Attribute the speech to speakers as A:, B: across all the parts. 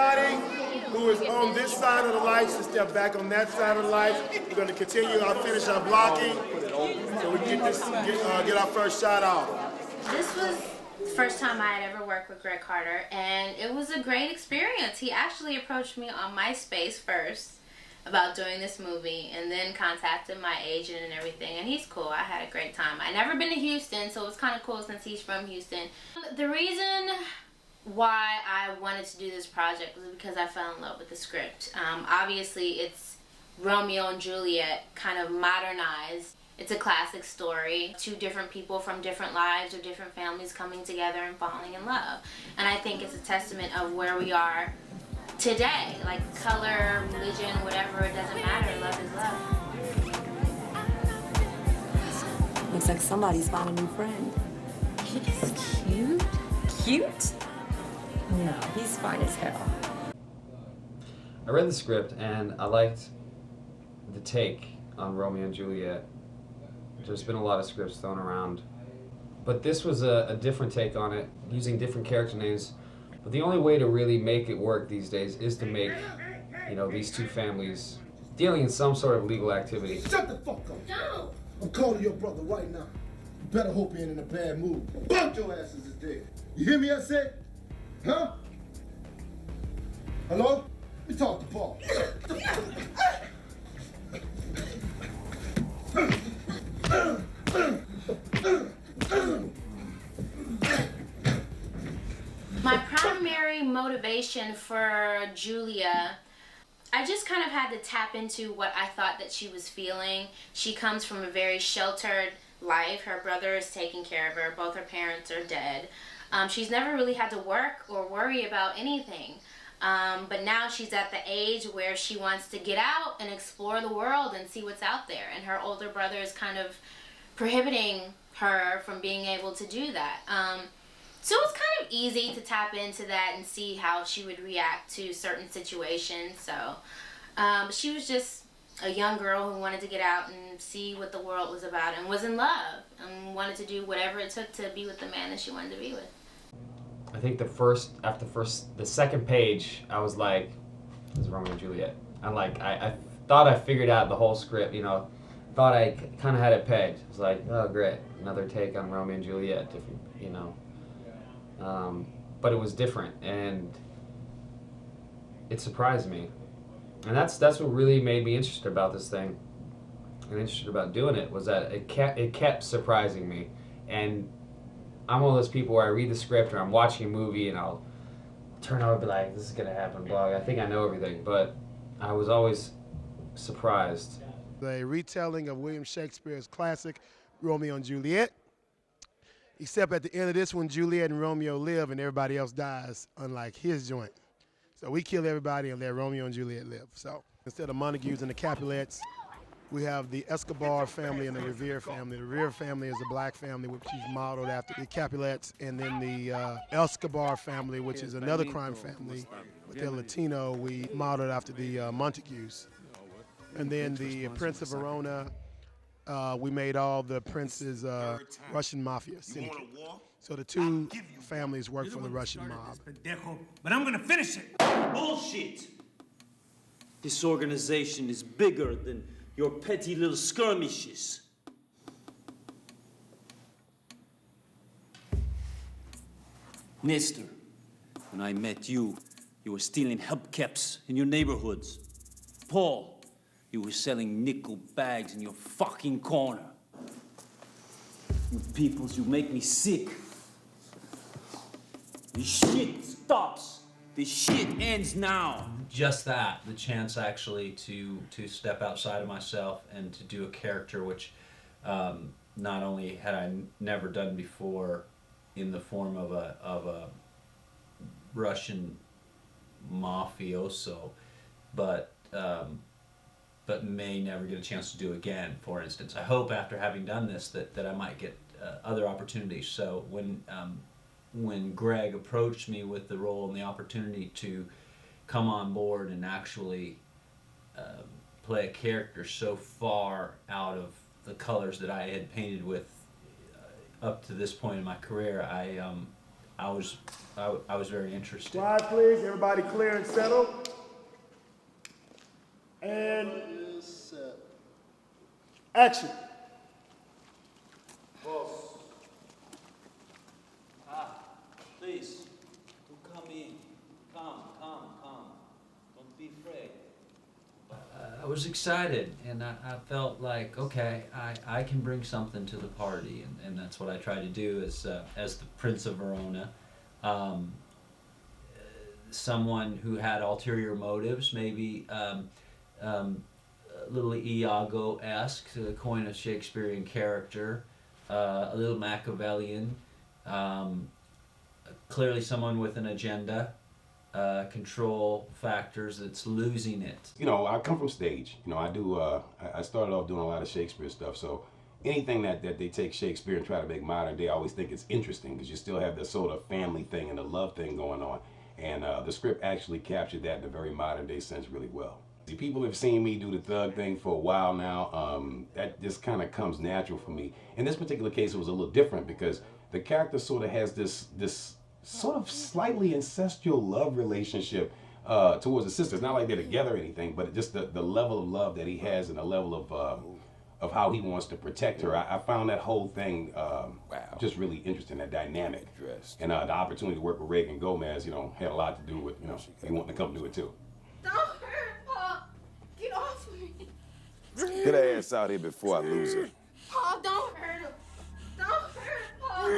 A: everybody who is on this side of the lights to step back on that side of the lights. We're going to continue finish our blocking so we can get our first shot off.
B: This was the first time I had ever worked with Greg Carter, and it was a great experience. He actually approached me on MySpace first about doing this movie, and then contacted my agent and everything, and he's cool. I had a great time. I'd never been to Houston, so it was kind of cool since he's from Houston. The reason why I wanted to do this project was because I fell in love with the script. Obviously, it's Romeo and Juliet kind of modernized. It's a classic story. Two different people from different lives or different families coming together and falling in love. And I think it's a testament of where we are today. Like color, religion, whatever, it doesn't matter. Love is love.
C: Looks like somebody's found a new friend. He's cute. Cute? No, he's fine as hell.
D: I read the script and I liked the take on Romeo and Juliet. There's been a lot of scripts thrown around, but this was a different take on it, using different character names. But the only way to really make it work these days is to make, you know, these two families dealing in some sort of legal activity.
E: Shut the fuck up! No! I'm calling your brother right now. You better hope he ain't in a bad mood. Both your asses is dead. You hear me, I said? Huh? Hello? Let me talk to Paul.
B: My primary motivation for Julia, I just kind of had to tap into what I thought that she was feeling. She comes from a very sheltered life. Her brother is taking care of her. Both her parents are dead. She's never really had to work or worry about anything. But now she's at the age where she wants to get out and explore the world and see what's out there. And her older brother is kind of prohibiting her from being able to do that. So it's kind of easy to tap into that and see how she would react to certain situations. So she was just a young girl who wanted to get out and see what the world was about and was in love and wanted to do whatever it took to be with the man that she wanted to be with.
D: I think the second page, I was like, this is Romeo and Juliet. I'm like, I thought I figured out the whole script, you know, thought I kind of had it pegged. It was like, oh great, another take on Romeo and Juliet, different, you know. But it was different, and it surprised me. And that's what really made me interested about this thing, and interested about doing it, was that it kept surprising me. And I'm one of those people where I read the script or I'm watching a movie and I'll turn over and be like, this is gonna happen, blah, I think I know everything, but I was always surprised.
A: A retelling of William Shakespeare's classic Romeo and Juliet, except at the end of this one, Juliet and Romeo live and everybody else dies, unlike his joint. So we kill everybody and let Romeo and Juliet live. So instead of Montagues and the Capulets, we have the Escobar family and the Revere family. The Revere family is a black family, which is modeled after the Capulets, and then the Escobar family, which is another crime family, but they're Latino, we modeled after the Montagues. And then the Prince of Verona, we made all the princes Russian mafia syndicate. So the two families work for the Russian mob.
F: But I'm gonna finish it.
G: Bullshit! This organization is bigger than your petty little skirmishes. Mister, when I met you, you were stealing hubcaps in your neighborhoods. Paul, you were selling nickel bags in your fucking corner. You peoples, you make me sick. This shit stops. This shit ends now.
H: Just that, the chance actually to step outside of myself and to do a character which not only had I never done before in the form of a Russian mafioso, but may never get a chance to do again, for instance. I hope after having done this that I might get other opportunities. So when Greg approached me with the role and the opportunity to come on board and actually play a character so far out of the colors that I had painted with up to this point in my career, I I was very interested.
A: Quiet, please. Everybody clear and settle. And action.
G: Please, come in. Come. Don't be afraid.
H: I was excited, and I felt like, okay, I can bring something to the party, and that's what I tried to do as the Prince of Verona. Someone who had ulterior motives, maybe a little Iago-esque, to coin a Shakespearean character, a little Machiavellian, clearly someone with an agenda, control factors that's losing it.
I: You know, I come from stage. You know, I do. I started off doing a lot of Shakespeare stuff. So anything that they take Shakespeare and try to make modern day, I always think it's interesting because you still have the sort of family thing and the love thing going on. And the script actually captured that in a very modern day sense really well. See, people have seen me do the thug thing for a while now. That just kind of comes natural for me. In this particular case, it was a little different because the character sort of has this sort of slightly incestual love relationship towards the sister. It's not like they're together or anything, but just the level of love that he has and the level of how he wants to protect her. I found that whole thing just really interesting, that dynamic. And the opportunity to work with Reagan Gomez, you know, had a lot to do with, you know, he wanting to come do it too.
J: Don't hurt, Paul. Get off me.
K: Get her ass out here before I lose her.
J: Paul, don't hurt him. Don't hurt Paul.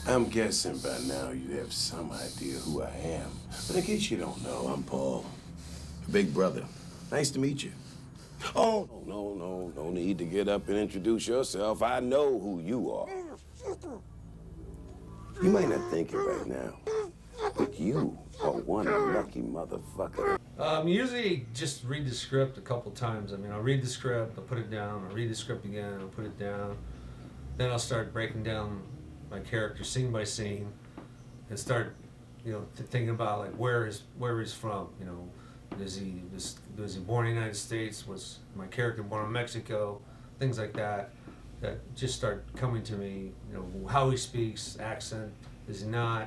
K: I'm guessing by now you have some idea who I am. But in case you don't know, I'm Paul, big brother. Nice to meet you. Oh, no need to get up and introduce yourself. I know who you are. You might not think it right now, but you are one lucky motherfucker.
L: Usually just read the script a couple times. I mean, I'll read the script, I'll put it down, I'll read the script again, I'll put it down. Then I'll start breaking down my character scene by scene and start, you know, thinking about like where he's from. You know, was he born in the United States? Was my character born in Mexico? Things like that just start coming to me. You know, how he speaks, accent, is he not?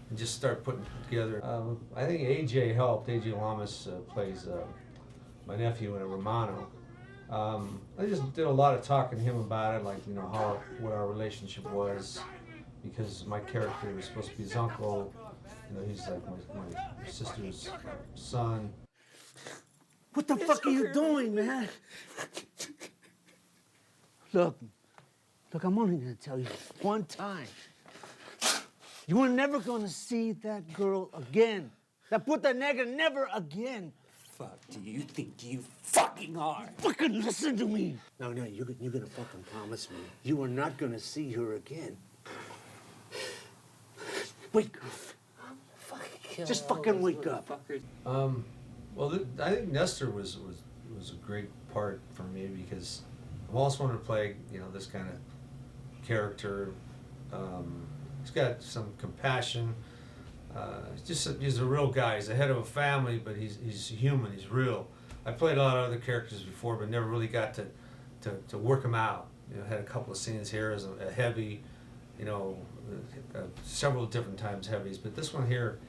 L: And just start putting it together. I think AJ helped. AJ Lamas plays my nephew in a Romano. I just did a lot of talking to him about it, like, you know, what our relationship was, because my character was supposed to be his uncle. You know, he's like my sister's son.
M: What the fuck are you doing, man? Look, I'm only gonna tell you one time. You are never gonna see that girl again. That puta negra, never again.
N: Fuck do you think you fucking are?
M: Fucking listen to me. No, you're gonna fucking promise me you are not gonna see her again. Wake up. Just fucking wake up.
L: Well, I think Nestor was a great part for me because I've always wanted to play, you know, this kind of character. He's got some compassion. He's a real guy. He's the head of a family, but he's human. He's real. I played a lot of other characters before, but never really got to work him out. You know, had a couple of scenes here as a heavy, you know, several different times heavies. But this one here,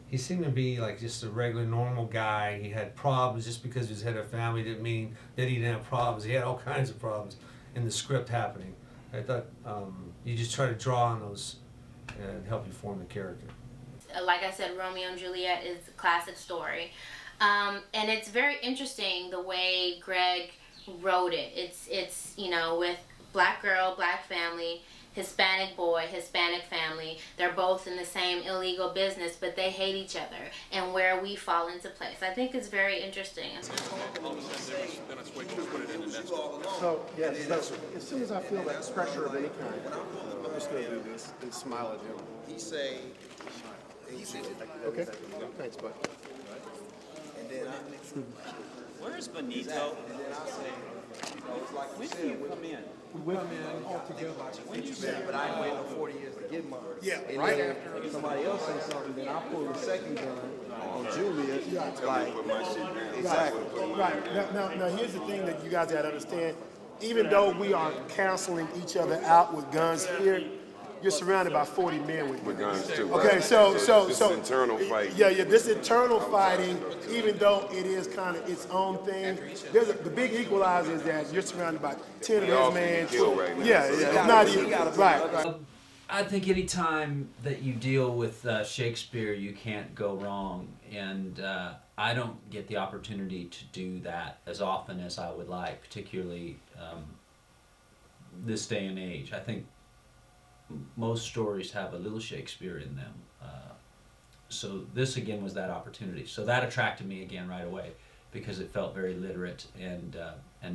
L: he seemed to be like just a regular, normal guy. He had problems. Just because he was head of a family didn't mean that he didn't have problems. He had all kinds of problems in the script happening. I thought you just try to draw on those and help you form the character.
B: Like I said, Romeo and Juliet is a classic story. And it's very interesting the way Greg wrote it. It's you know, with black girl, black family, Hispanic boy, Hispanic family. They're both in the same illegal business, but they hate each other, and where we fall into place. I think it's very interesting.
O: So, yes, as soon as I feel that pressure of any kind, I'm just going to do this and smile at him.
E: He say,
O: okay, thanks, bud.
E: and then
G: Where's Benito?
E: and then I say,
G: When do you come in?
O: with all together.
P: But I ain't waiting no 40 years to get mine.
O: Yeah,
P: And
O: right
P: then
O: after
P: somebody else says something, then I pull the second gun on Julia. Like,
O: Exactly. Right. Now, here's the thing that you guys got to understand. Even though we are canceling each other out with guns here, you're surrounded by 40 men with
K: guns too.
O: Okay,
K: right?
O: so
K: this internal fight.
O: Yeah, this internal fighting, even though it is kind of its own thing, the big equalizer is that you're surrounded by 10 of his men.
K: Right now.
O: Yeah, it's not even right.
H: I think any time that you deal with Shakespeare, you can't go wrong, and I don't get the opportunity to do that as often as I would like, particularly this day and age. I think most stories have a little Shakespeare in them, so this again was that opportunity. So that attracted me again right away, because it felt very literate and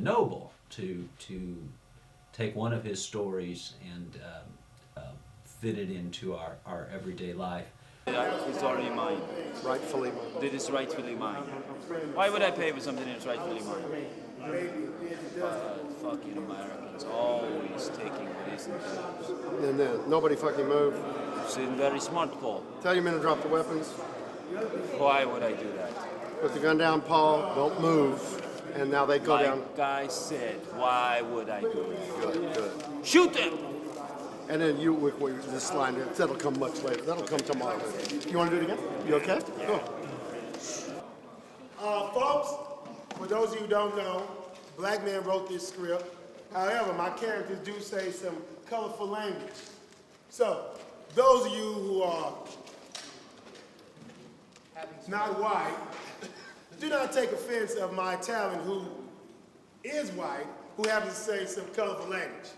H: noble to take one of his stories and fit it into our everyday life.
G: It's already mine.
O: Rightfully mine.
G: It is rightfully mine. Why would I pay for something that's rightfully mine? Fucking Americans always taking what isn't theirs.
O: And then nobody fucking move.
G: Seem very smart, Paul.
O: Tell your men to drop the weapons.
G: Why would I do that?
O: Put the gun down, Paul. Don't move. And now they go down.
G: Like I said, why would I do that?
O: Good.
G: Shoot them!
O: And then you with this line, that'll come much later. That'll come tomorrow. You want to do it again? You okay? Yeah. Go ahead. Folks, for those of you who don't know, Black man wrote this script. However, my characters do say some colorful language. So, those of you who are not white, do not take offense of my talent who is white, who happens to say some colorful language.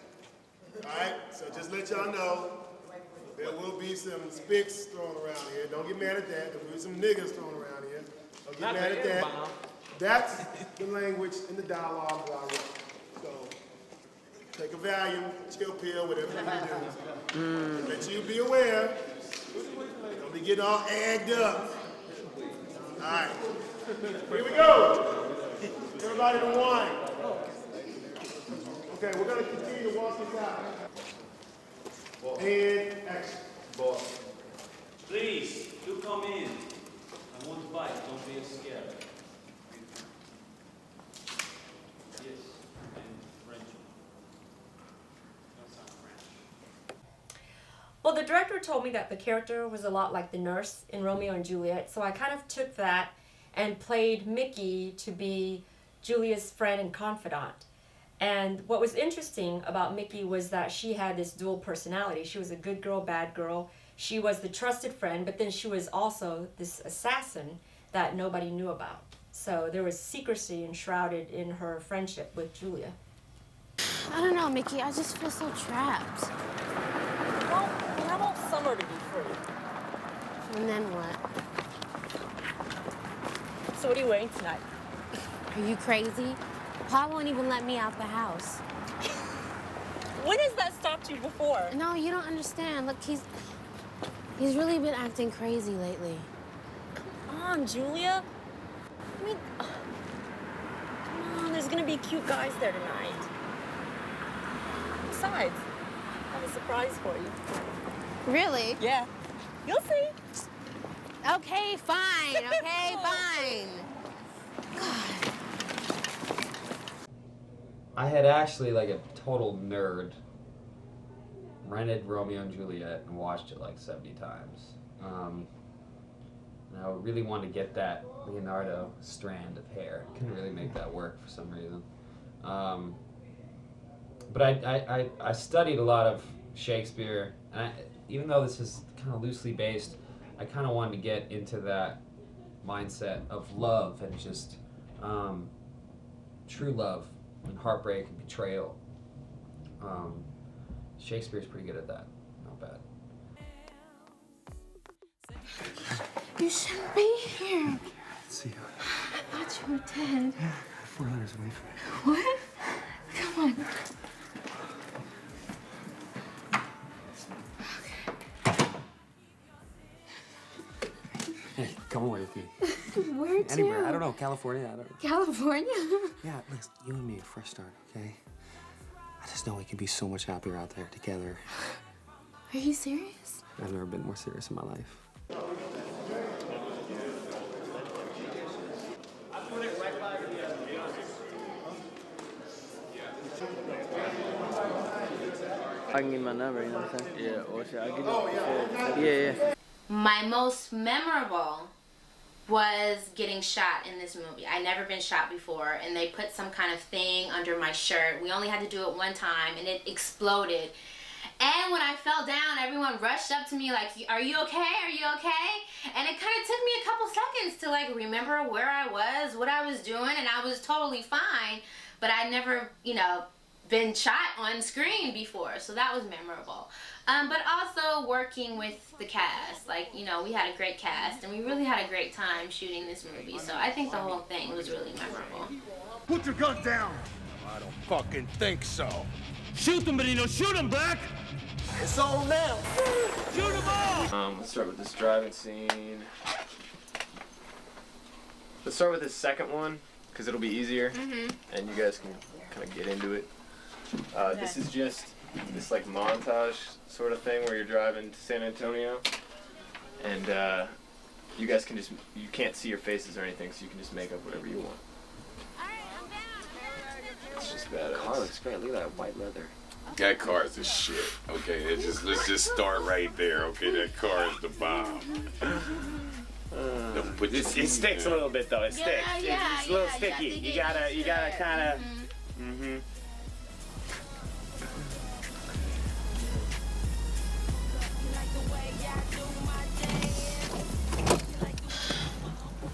O: All right, so just let y'all know, there will be some spics thrown around here. Don't get mad at that. There will be some niggas thrown around here. Don't get mad at that. That's the language and the dialogue that I wrote. So take a Valium, chill pill, whatever you do. Let you be aware. Don't be getting all egged up. All right, here we go. Everybody to wine. Okay, we're going to continue to walk this out. And action.
G: Please, do come in. I won't fight. Don't be scared. Yes, and French. Don't sound French.
Q: Well, the director told me that the character was a lot like the nurse in Romeo and Juliet, so I kind of took that and played Mickey to be Julia's friend and confidant. And what was interesting about Mickey was that she had this dual personality. She was a good girl, bad girl. She was the trusted friend, but then she was also this assassin that nobody knew about. So there was secrecy enshrouded in her friendship with Julia.
B: I don't know, Mickey. I just feel so trapped.
Q: Well, we have all summer to be free.
B: And then what?
Q: So what are you wearing tonight?
B: Are you crazy? Paul won't even let me out the house.
Q: When has that stopped you before?
B: No, you don't understand. Look, he's really been acting crazy lately.
Q: Come on, Julia. I mean, come on, there's gonna be cute guys there tonight. Besides, I have a surprise for you.
B: Really?
Q: Yeah. You'll see.
B: Okay, fine. Okay, fine. God.
D: I had actually, like a total nerd, rented Romeo and Juliet and watched it like 70 times. And I really wanted to get that Leonardo strand of hair. Couldn't really make that work for some reason. But I studied a lot of Shakespeare, and even though this is kind of loosely based, I kind of wanted to get into that mindset of love and just true love and heartbreak and betrayal. Shakespeare's pretty good at that. Not bad.
B: You shouldn't be here.
O: See you.
B: I thought you were dead.
O: 4 letters away from me.
B: What? Come on.
N: Hey, come away with me.
B: Where to?
N: Anywhere. I don't know. California. I don't know.
B: California?
N: Yeah, listen, you and me, a fresh start, okay? I just just know we can be so much happier out there together.
B: Are you serious?
N: I've never been more serious in my life.
P: I can give my number, you know what I'm saying? Yeah, or should I give it? Yeah.
B: My most memorable was getting shot in this movie. I'd never been shot before, and they put some kind of thing under my shirt. We only had to do it one time, and it exploded. And when I fell down, everyone rushed up to me like, are you okay? Are you okay? And it kind of took me a couple seconds to like remember where I was, what I was doing, and I was totally fine. But I'd never, you know, been shot on screen before, so that was memorable. But also working with the cast, like, you know, we had a great cast, and we really had a great time shooting this movie, so I think the whole thing was really memorable.
E: Put your gun down. I don't fucking think so.
F: Shoot them, Benito. Shoot them, Black.
E: It's on now.
F: Shoot them all.
R: Let's start with this driving scene. Let's start with this second one, because it'll be easier, and you guys can kind of get into it. This is just this like montage sort of thing where you're driving to San Antonio, and you guys can you can't see your faces or anything, so you can just make up whatever you want. It's just badass.
N: Car looks great. Look at that white leather.
K: That car is the shit. Okay, let's just start right there. Okay, that car is the bomb.
R: It sticks a little bit though. It sticks. It's a little sticky. You gotta kind of.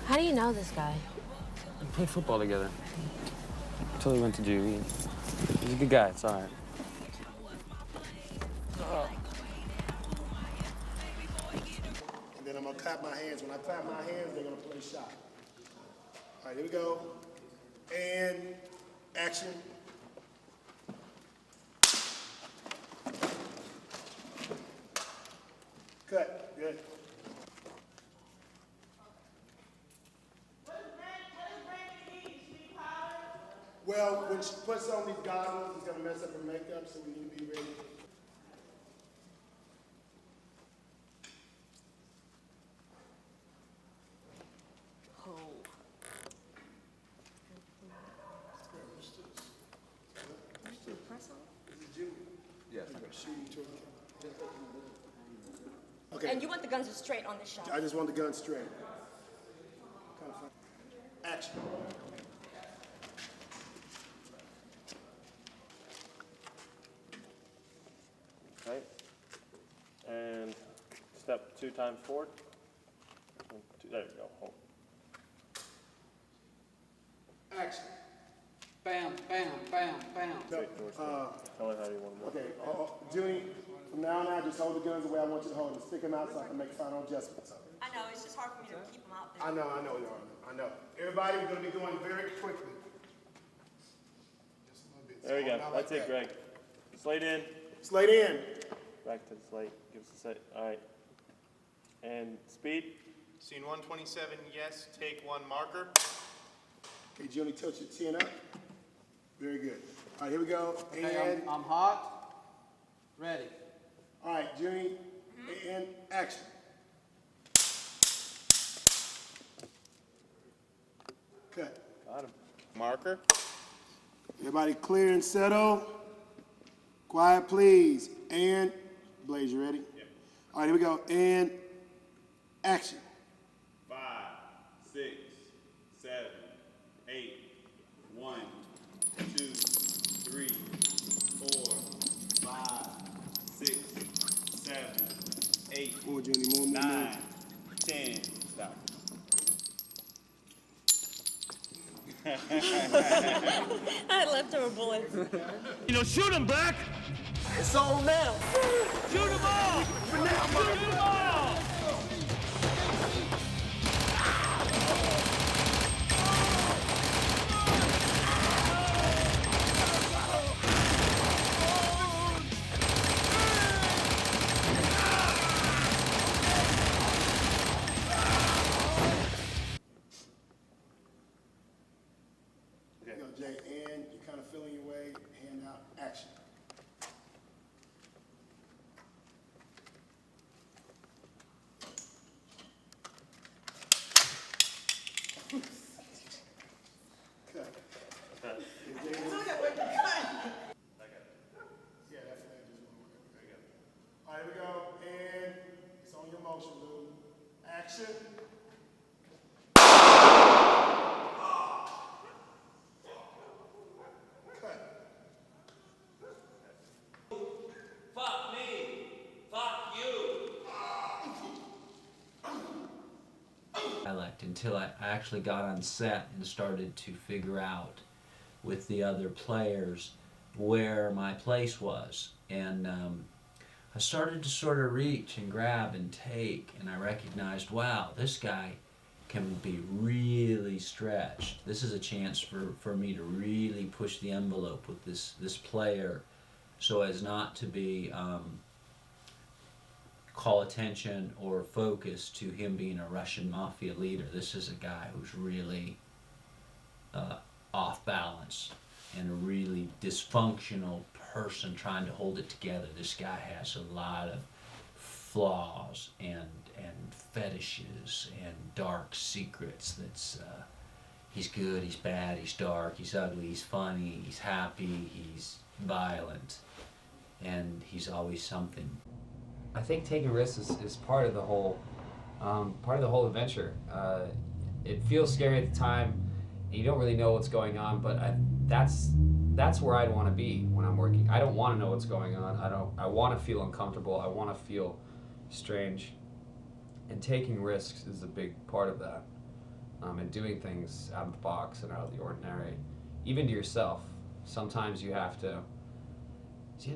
B: How do you know this guy?
N: We played football together. Until he went to juvie. He's a good guy. It's all right.
O: And then I'm gonna clap my hands. When I clap my hands, they're gonna play shot. All right, here we go. And action. Cut. Good. Well, when she puts on these goggles, it's gonna mess up her makeup, so we need to be ready. Okay.
Q: And you want the guns straight on this shot?
O: I just want the gun straight. Action.
S: Okay. And step 2 times forward. There you go. Hold.
O: Action.
T: Bam, bam, bam, bam.
S: Tell me how you want to
O: Okay, Junie, from now on out, just hold the guns the way I want you to hold them. Stick them out so I can make final adjustments.
Q: I know, it's just hard for me to keep them out there.
O: I know, Yarn. I know. Everybody, we're going to be going very quickly. Just a little bit.
S: There we go.
O: Like
S: That's it, Greg. Slate in.
O: Slate in.
S: Back to the slate. Give us a set. All right. And speed.
U: Scene 127, yes. Take 1, marker.
O: Okay, Junie, tilt your chin up. Very good. All right, here we go.
T: Okay,
O: And
T: I'm hot. Ready.
O: all right, Junie, and action. Cut.
U: Got him. Marker.
O: Everybody clear and settle. Quiet, please. And Blaze, you ready?
U: Yep.
O: All right, here we go. And action.
U: 5, 6, 7, 8. 1, 2, 3, 4, 5, 6, 7, 8,
O: More, Junie, more.
U: 9, 10. Stop.
Q: I left over bullets.
F: You know, shoot them, Black.
E: It's on now.
F: Shoot them all. Shoot them all.
O: Here you go, Jay. And you're kind of feeling your way. Hand out. Action.
G: Fuck me. Fuck you.
H: Dialect until I actually got on set and started to figure out with the other players where my place was. And I started to sort of reach and grab and take, and I recognized, wow, this guy can be really stretched. This is a chance for me to really push the envelope with this player so as not to be call attention or focus to him being a Russian mafia leader. This is a guy who's really off balance and a really dysfunctional person trying to hold it together. This guy has a lot of flaws and fetishes and dark secrets. That's he's good, he's bad, he's dark, he's ugly, he's funny, he's happy, he's violent, and he's always something.
D: I think taking risks is part of the whole adventure. It feels scary at the time, and you don't really know what's going on. But that's where I'd want to be when I'm working. I don't want to know what's going on. I want to feel uncomfortable. I want to feel strange, and taking risks is a big part of that. And doing things out of the box and out of the ordinary, even to yourself. Sometimes you have to.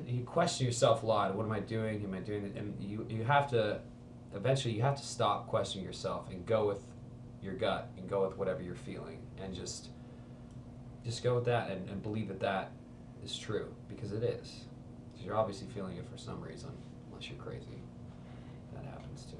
D: You question yourself a lot. What am I doing? Am I doing it? And you have to, eventually you have to stop questioning yourself and go with your gut and go with whatever you're feeling and just go with that and believe that is true, because it is. Because you're obviously feeling it for some reason, unless you're crazy. That happens too.